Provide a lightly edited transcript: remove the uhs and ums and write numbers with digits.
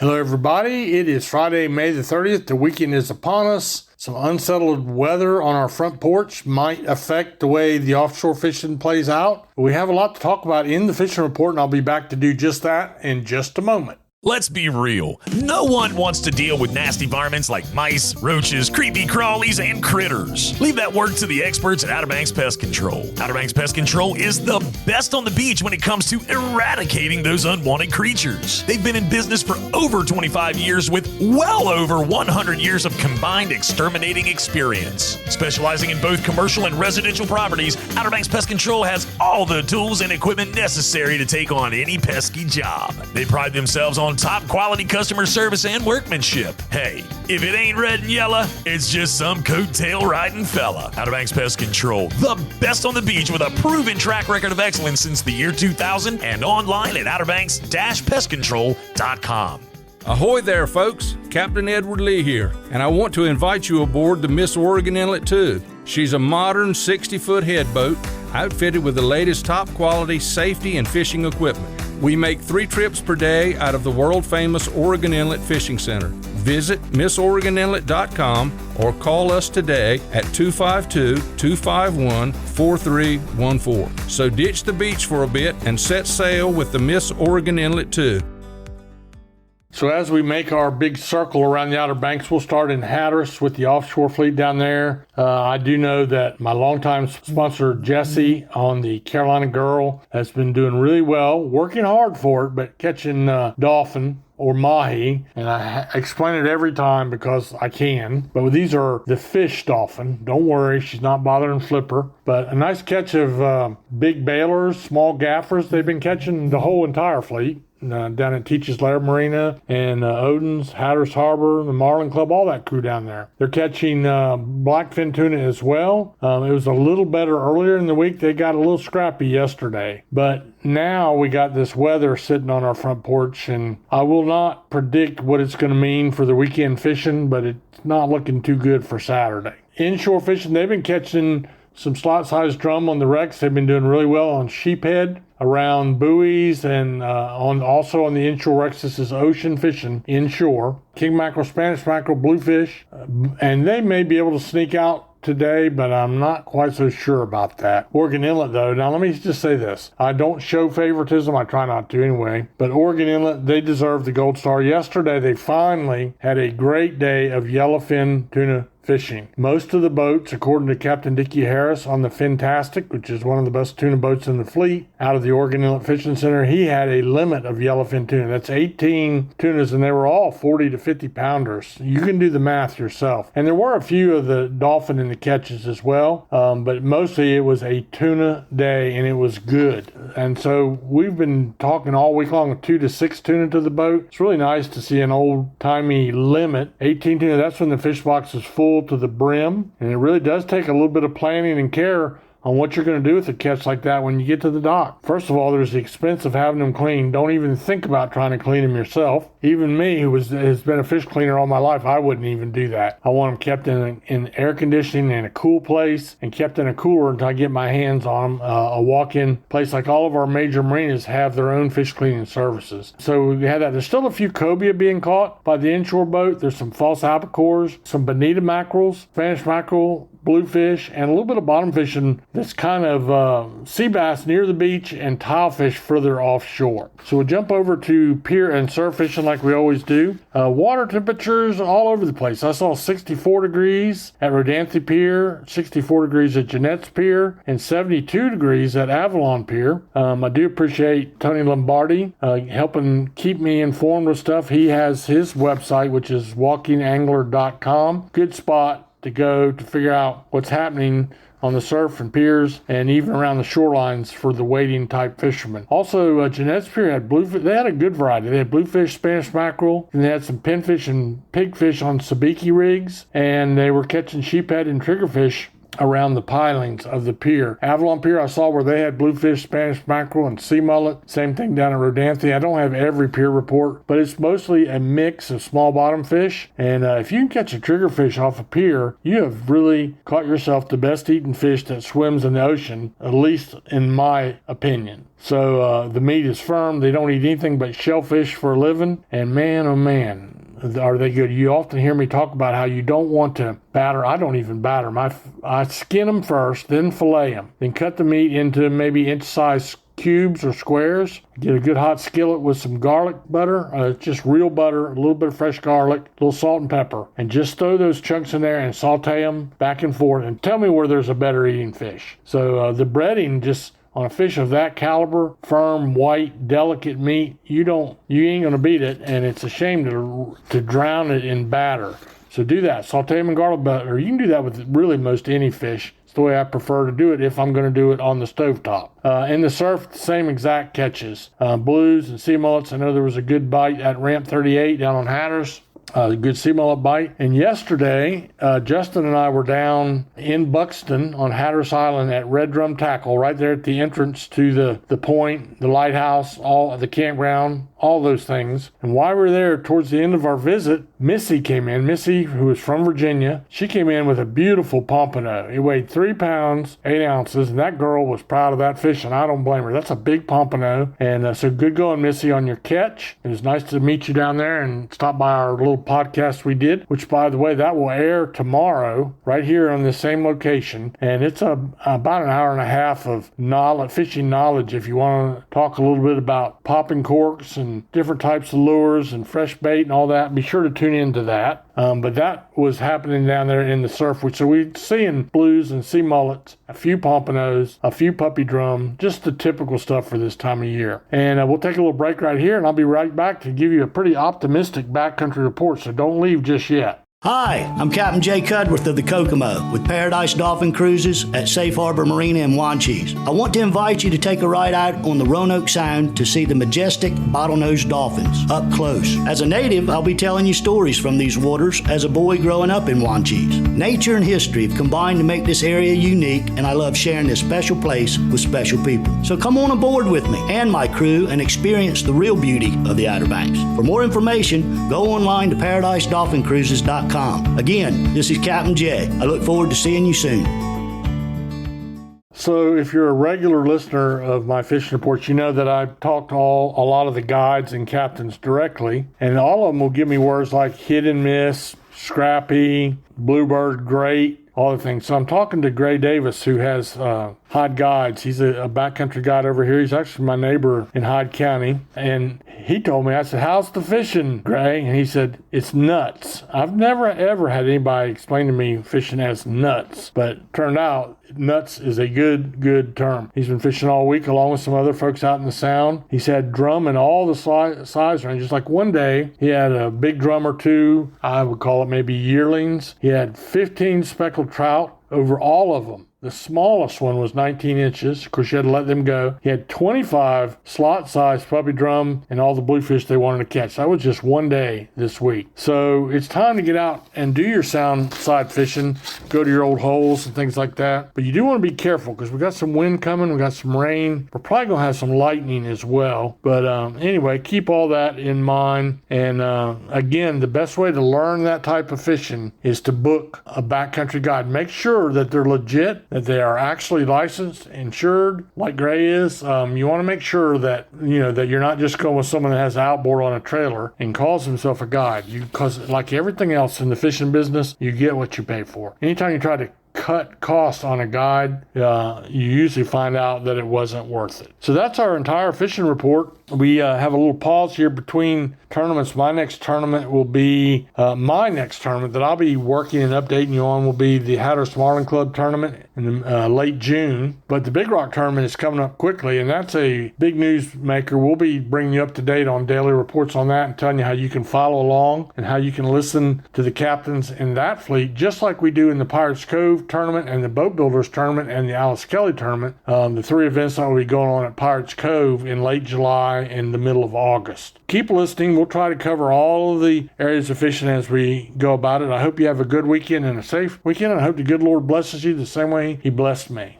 Hello, everybody. It is Friday, May the 30th. The weekend is upon us. Some unsettled weather on our front porch might affect the way the offshore fishing plays out. We have a lot to talk about in the fishing report, and I'll be back to do just that in just a moment. Let's be real. No one wants to deal with nasty varmints like mice, roaches, creepy crawlies, and critters. Leave that work to the experts at Outer Banks Pest Control. Outer Banks Pest Control is the best on the beach when it comes to eradicating those unwanted creatures. They've been in business for over 25 years with well over 100 years of combined exterminating experience. Specializing in both commercial and residential properties, Outer Banks Pest Control has all the tools and equipment necessary to take on any pesky job. They pride themselves on top quality customer service and workmanship. Hey, if it ain't red and yellow, it's just some coattail riding fella. Outer Banks Pest Control, the best on the beach with a proven track record of excellence since the year 2000 and online at outerbanks-pestcontrol.com. Ahoy there, folks. Captain Edward Lee here, and I want to invite you aboard the Miss Oregon Inlet 2. She's a modern 60-foot headboat outfitted with the latest top-quality safety and fishing equipment. We make 3 trips per day out of the world-famous Oregon Inlet Fishing Center. Visit MissOregonInlet.com or call us today at 252-251-4314. So ditch the beach for a bit and set sail with the Miss Oregon Inlet 2. So as we make our big circle around the Outer Banks, we'll start in Hatteras with the offshore fleet down there. I do know that my longtime sponsor, Jesse, on the Carolina Girl, has been doing really well, working hard for it, but catching dolphin or mahi, and I explain it every time because I can. But these are the fish dolphin. Don't worry, she's not bothering Flipper. But a nice catch of big bailers, small gaffers. They've been catching the whole entire fleet. Down at Teach's Lair Marina and Odin's, Hatteras Harbor, the Marlin Club, all that crew down there. They're catching blackfin tuna as well. It was a little better earlier in the week. They got a little scrappy yesterday. But now we got this weather sitting on our front porch, and I will not predict what it's going to mean for the weekend fishing, but it's not looking too good for Saturday. Inshore fishing, they've been catching some slot-sized drum on the wrecks. They've been doing really well on sheephead, around buoys, and also on the inshore wrecks. This is ocean fishing inshore. King mackerel, Spanish mackerel, bluefish, and they may be able to sneak out today, but I'm not quite so sure about that. Oregon Inlet, though, now let me just say this. I don't show favoritism. I try not to anyway. But Oregon Inlet, they deserve the gold star. Yesterday, they finally had a great day of yellowfin tuna fishing. Most of the boats, according to Captain Dickie Harris on the Fantastic, which is one of the best tuna boats in the fleet, out of the Oregon Inlet Fishing Center, he had a limit of yellowfin tuna. That's 18 tunas, and they were all 40 to 50 pounders. You can do the math yourself. And there were a few of the dolphin in the catches as well, but mostly it was a tuna day, and it was good. And so we've been talking all week long of 2 to 6 tuna to the boat. It's really nice to see an old-timey limit. 18 tuna, that's when the fish box is full to the brim, and it really does take a little bit of planning and care on what you're going to do with a catch like that when you get to the dock. First of all, there's the expense of having them cleaned. Don't even think about trying to clean them yourself. Even me, who has been a fish cleaner all my life, I wouldn't even do that. I want them kept in air conditioning in a cool place and kept in a cooler until I get my hands on them. A walk-in place like all of our major marinas have their own fish cleaning services. So we had that. There's still a few cobia being caught by the inshore boat. There's some false albacores, some bonita mackerels, Spanish mackerel, bluefish, and a little bit of bottom fishing that's kind of sea bass near the beach and tilefish further offshore. So we'll jump over to pier and surf fishing like we always do. Water temperatures all over the place. I saw 64 degrees at Rodanthe Pier, 64 degrees at Jeanette's Pier, and 72 degrees at Avalon Pier. I do appreciate Tony Lombardi helping keep me informed with stuff. He has his website, which is walkingangler.com. Good spot to go to figure out what's happening on the surf and piers and even around the shorelines for the wading type fishermen. Also, Jeanette's Pier had bluefish. They had a good variety. They had bluefish, Spanish mackerel, and they had some pinfish and pigfish on sabiki rigs, and they were catching sheephead and triggerfish around the pilings of the pier. Avalon Pier, I saw where they had bluefish, Spanish mackerel, and sea mullet. Same thing down at Rodanthe. I don't have every pier report, but it's mostly a mix of small bottom fish. And if you can catch a triggerfish off a pier, you have really caught yourself the best eating fish that swims in the ocean, at least in my opinion. So the meat is firm. They don't eat anything but shellfish for a living. And man, oh man, are they good. You often hear me talk about how you don't want to batter. I don't even batter them. I skin them first, then fillet them. Then cut the meat into maybe inch-sized cubes or squares. Get a good hot skillet with some garlic butter, just real butter, a little bit of fresh garlic, a little salt and pepper, and just throw those chunks in there and saute them back and forth. And tell me where there's a better eating fish. So the breading just... on a fish of that caliber, firm, white, delicate meat, you ain't gonna beat it, and it's a shame to drown it in batter. So do that. Saute them in garlic butter. You can do that with really most any fish. It's the way I prefer to do it if I'm going to do it on the stovetop. In the surf, the same exact catches. Blues and sea mullets. I know there was a good bite at Ramp 38 down on Hatteras. A good sea mullet bite. And yesterday, Justin and I were down in Buxton on Hatteras Island at Red Drum Tackle, right there at the entrance to the point, the lighthouse, all the campground, all those things. And while we were there, towards the end of our visit, Missy came in. Missy, who is from Virginia, she came in with a beautiful pompano. It weighed 3 pounds, 8 ounces, and that girl was proud of that fish, and I don't blame her. That's a big pompano. And so good going, Missy, on your catch. It was nice to meet you down there and stop by our little podcast we did, which, by the way, that will air tomorrow right here on the same location. And it's about an hour and a half of fishing knowledge if you want to talk a little bit about popping corks and different types of lures and fresh bait and all that. Be sure to tune into that. But that was happening down there in the surf. So we're seeing blues and sea mullets, a few pompanos, a few puppy drum, just the typical stuff for this time of year. And we'll take a little break right here, and I'll be right back to give you a pretty optimistic backcountry report. So don't leave just yet. Hi, I'm Captain Jay Cudworth of the Kokomo with Paradise Dolphin Cruises at Safe Harbor Marina in Wanchese. I want to invite you to take a ride out on the Roanoke Sound to see the majestic bottlenose dolphins up close. As a native, I'll be telling you stories from these waters as a boy growing up in Wanchese. Nature and history have combined to make this area unique, and I love sharing this special place with special people. So come on aboard with me and my crew and experience the real beauty of the Outer Banks. For more information, go online to ParadiseDolphinCruises.com. Again, this is Captain Jay. I look forward to seeing you soon. So if you're a regular listener of my fishing reports, you know that I talk to a lot of the guides and captains directly, and all of them will give me words like hit and miss, scrappy, bluebird, great, all the things. So I'm talking to Gray Davis, who has Hyde Guides. He's a backcountry guide over here. He's actually my neighbor in Hyde County. And he told me, I said, how's the fishing, Gray? And he said, it's nuts. I've never, ever had anybody explain to me fishing as nuts. But it turned out nuts is a good term. He's been fishing all week along with some other folks out in the Sound. He's had drum in all the size ranges. Like one day, he had a big drum or two. I would call it maybe yearlings. He had 15 speckled trout over all of them. The smallest one was 19 inches. Of course, you had to let them go. He had 25 slot-sized puppy drum and all the bluefish they wanted to catch. That was just one day this week. So it's time to get out and do your Sound side fishing. Go to your old holes and things like that. But you do want to be careful because we got some wind coming. We got some rain. We're probably going to have some lightning as well. But anyway, keep all that in mind. And again, the best way to learn that type of fishing is to book a backcountry guide. Make sure that they're legit, that they are actually licensed, insured, like Gray is. You want to make sure that that you're not just going with someone that has an outboard on a trailer and calls himself a guide. Because like everything else in the fishing business, you get what you pay for. Anytime you try to cut costs on a guide, you usually find out that it wasn't worth it. So that's our entire fishing report. We have a little pause here between tournaments. My next tournament that I'll be working and updating you on will be the Hatteras Marlin Club tournament in late June. But the Big Rock tournament is coming up quickly, and that's a big news maker. We'll be bringing you up to date on daily reports on that and telling you how you can follow along and how you can listen to the captains in that fleet, just like we do in the Pirates Cove tournament and the Boat Builders tournament and the Alice Kelly tournament. The three events that will be going on at Pirates Cove in late July by in the middle of August. Keep listening. We'll try to cover all of the areas of fishing as we go about it. I hope you have a good weekend and a safe weekend. I hope the good Lord blesses you the same way He blessed me.